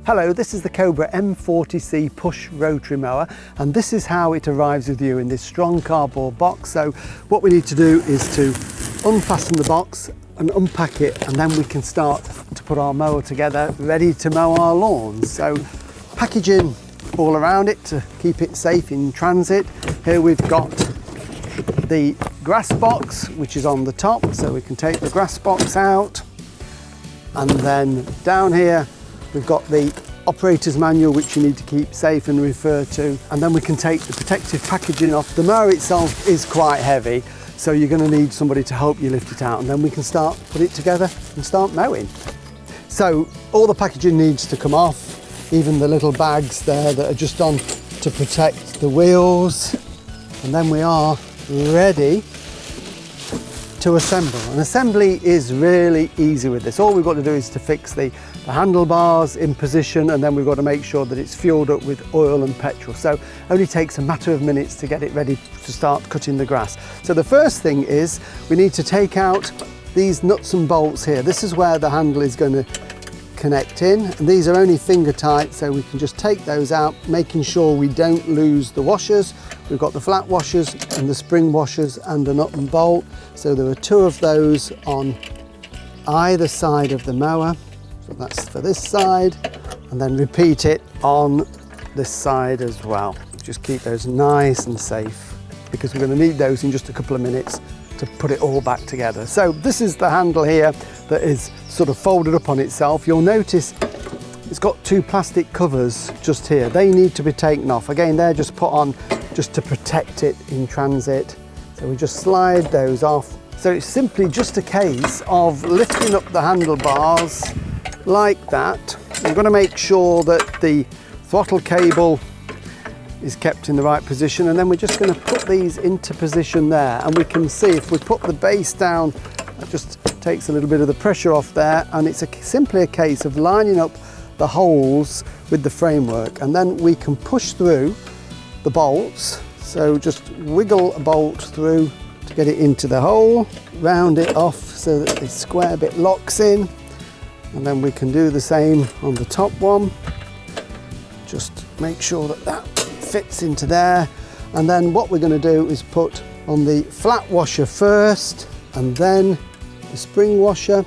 Hello, this is the Cobra M40C push rotary mower, and this is how it arrives with you in this strong cardboard box. So what we need to do is to unfasten the box and unpack it, and then we can start to put our mower together, ready to mow our lawns. So packaging all around it to keep it safe in transit. Here we've got the grass box, which is on the top, so we can take the grass box out. And then down here we've got the operator's manual, which you need to keep safe and refer to. And then we can take the protective packaging off. The mower itself is quite heavy, so you're going to need somebody to help you lift it out, and then we can put it together and start mowing. So all the packaging needs to come off, even the little bags there that are just on to protect the wheels. And then we are ready to assemble. And assembly is really easy with this. All we've got to do is to fix the handlebars in position, and then we've got to make sure that it's fueled up with oil and petrol. So it only takes a matter of minutes to get it ready to start cutting the grass. So the first thing is we need to take out these nuts and bolts here. This is where the handle is going to connect in, and these are only finger tight, so we can just take those out, making sure we don't lose the washers. We've got the flat washers and the spring washers and a nut and bolt. So there are two of those on either side of the mower. So that's for this side, and then repeat it on this side as well. Just keep those nice and safe, because we're going to need those in just a couple of minutes to put it all back together. So this is the handle here that is sort of folded up on itself. You'll notice it's got two plastic covers just here. They need to be taken off. Again, they're just put on just to protect it in transit. So we just slide those off. So it's simply just a case of lifting up the handlebars like that. We're going to make sure that the throttle cable is kept in the right position, and then we're just going to put these into position there. And we can see if we put the base down, it just takes a little bit of the pressure off there, and it's simply a case of lining up the holes with the framework, and then we can push through the bolts. So just wiggle a bolt through to get it into the hole, round it off so that the square bit locks in, and then we can do the same on the top one. Just make sure that that fits into there, and then what we're going to do is put on the flat washer first, and then the spring washer,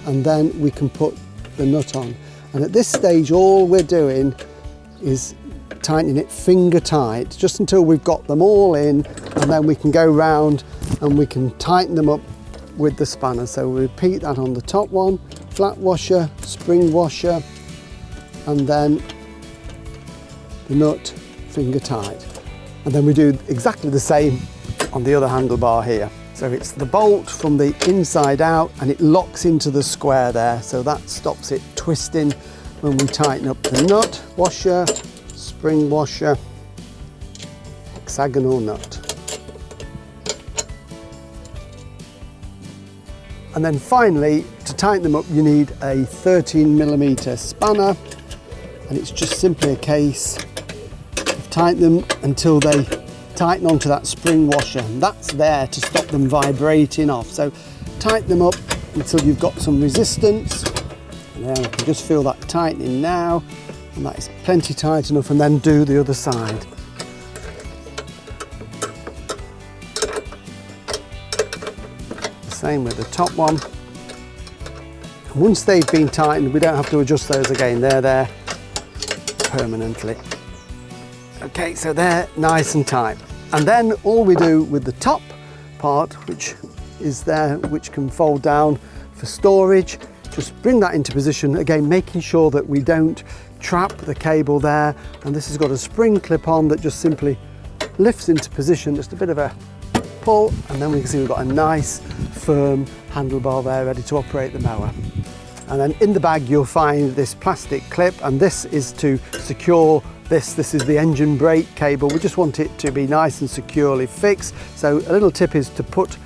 and then we can put the nut on. And at this stage all we're doing is tightening it finger tight, just until we've got them all in, and then we can go round and we can tighten them up with the spanner. So we repeat that on the top one: flat washer, spring washer, and then the nut finger tight. And then we do exactly the same on the other handlebar here. So it's the bolt from the inside out, and it locks into the square there, so that stops it twisting when we tighten up the nut, washer, spring washer, hexagonal nut. And then finally, to tighten them up, you need a 13mm spanner, and it's just simply a case of tightening them until they tighten onto that spring washer, and that's there to stop them vibrating off. So tighten them up until you've got some resistance, and there I can just feel that tightening now, and that is plenty tight enough. And then do the other side. The same with the top one. And once they've been tightened, we don't have to adjust those again. They're there permanently. Okay, so they're nice and tight. And then all we do with the top part, which is there, which can fold down for storage, just bring that into position, again making sure that we don't trap the cable there. And this has got a spring clip on that just simply lifts into position, just a bit of a pull, and then we can see we've got a nice firm handlebar there ready to operate the mower. And then in the bag you'll find this plastic clip, and this is to secure this is the engine brake cable. We just want it to be nice and securely fixed. So a little tip is to put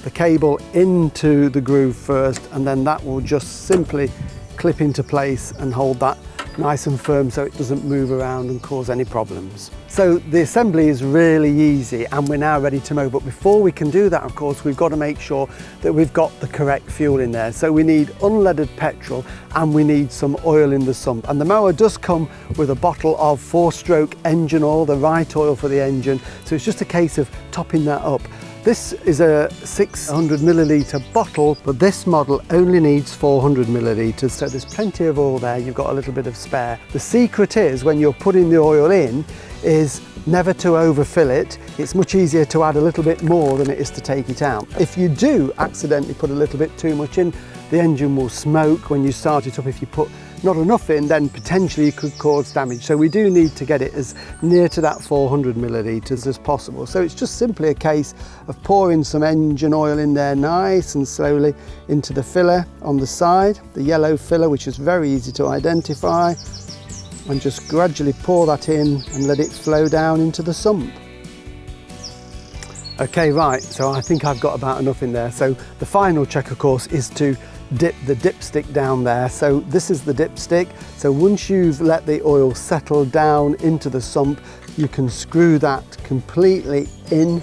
the cable into the groove first, and then that will just simply clip into place and hold that nice and firm so it doesn't move around and cause any problems. So the assembly is really easy and we're now ready to mow, but before we can do that, of course, we've got to make sure that we've got the correct fuel in there. So we need unleaded petrol and we need some oil in the sump, and the mower does come with a bottle of 4-stroke engine oil, the right oil for the engine, so it's just a case of topping that up. This is a 600 millilitre bottle, but this model only needs 400 millilitres, so there's plenty of oil there, you've got a little bit of spare. The secret is, when you're putting the oil in, is never to overfill it. It's much easier to add a little bit more than it is to take it out. If you do accidentally put a little bit too much in, the engine will smoke when you start it up. If you put not enough in, then potentially it could cause damage. So we do need to get it as near to that 400 millilitres as possible. So it's just simply a case of pouring some engine oil in there nice and slowly into the filler on the side, the yellow filler, which is very easy to identify, and just gradually pour that in and let it flow down into the sump. Okay, right, so I think I've got about enough in there. So the final check, of course, is to dip the dipstick down there. So this is the dipstick. So once you've let the oil settle down into the sump, you can screw that completely in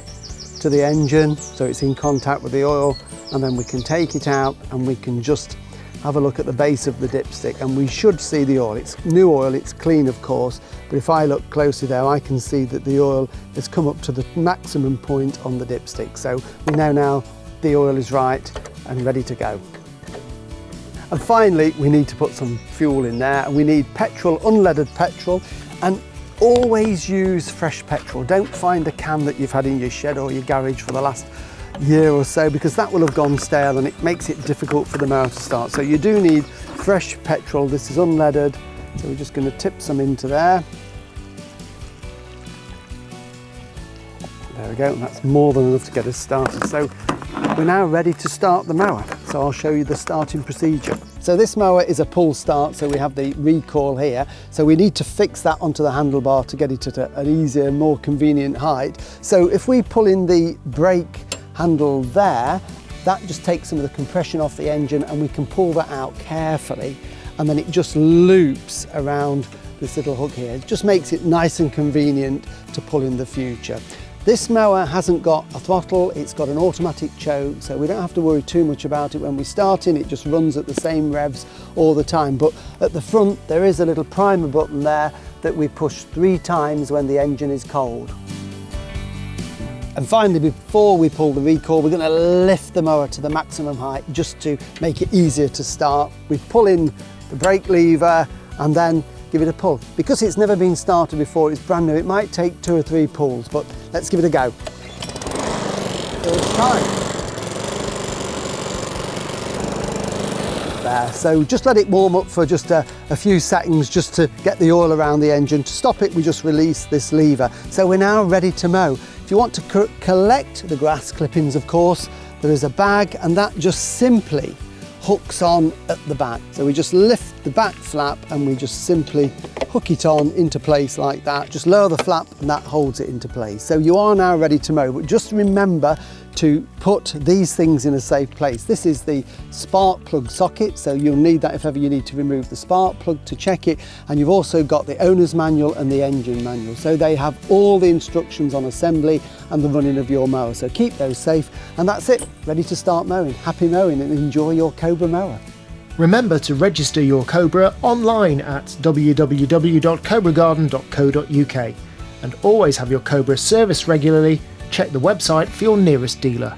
to the engine so it's in contact with the oil, and then we can take it out and we can just have a look at the base of the dipstick, and we should see the oil. It's new oil, it's clean of course, but if I look closely there, I can see that the oil has come up to the maximum point on the dipstick. So we know now the oil is right and ready to go. And finally, we need to put some fuel in there, and we need petrol, unleaded petrol, and always use fresh petrol. Don't find a can that you've had in your shed or your garage for the last year or so, because that will have gone stale and it makes it difficult for the mower to start. So you do need fresh petrol. This is unleaded, so we're just going to tip some into there. There we go, and that's more than enough to get us started. So we're now ready to start the mower. So I'll show you the starting procedure. So this mower is a pull start, so we have the recoil here. So we need to fix that onto the handlebar to get it at an easier, more convenient height. So if we pull in the brake handle there, that just takes some of the compression off the engine, and we can pull that out carefully, and then it just loops around this little hook here. It just makes it nice and convenient to pull in the future. This mower hasn't got a throttle, it's got an automatic choke, so we don't have to worry too much about it when we start in. It just runs at the same revs all the time. But at the front there is a little primer button there that we push 3 times when the engine is cold. And finally, before we pull the recoil, we're going to lift the mower to the maximum height just to make it easier to start. We pull in the brake lever and then give it a pull. Because it's never been started before, it's brand new, it might take 2 or 3 pulls, but let's give it a go. First time. There, so just let it warm up for just a few seconds just to get the oil around the engine. To stop it, we just release this lever. So we're now ready to mow. If you want to collect the grass clippings, of course, there is a bag, and that just simply hooks on at the back. So we just lift the back flap and we just simply hook it on into place like that. Just lower the flap and that holds it into place. So you are now ready to mow, but just remember to put these things in a safe place. This is the spark plug socket, so you'll need that if ever you need to remove the spark plug to check it. And you've also got the owner's manual and the engine manual. So they have all the instructions on assembly and the running of your mower. So keep those safe, and that's it, ready to start mowing. Happy mowing and enjoy your Cobra mower. Remember to register your Cobra online at www.cobragarden.co.uk, and always have your Cobra serviced regularly. Check the website for your nearest dealer.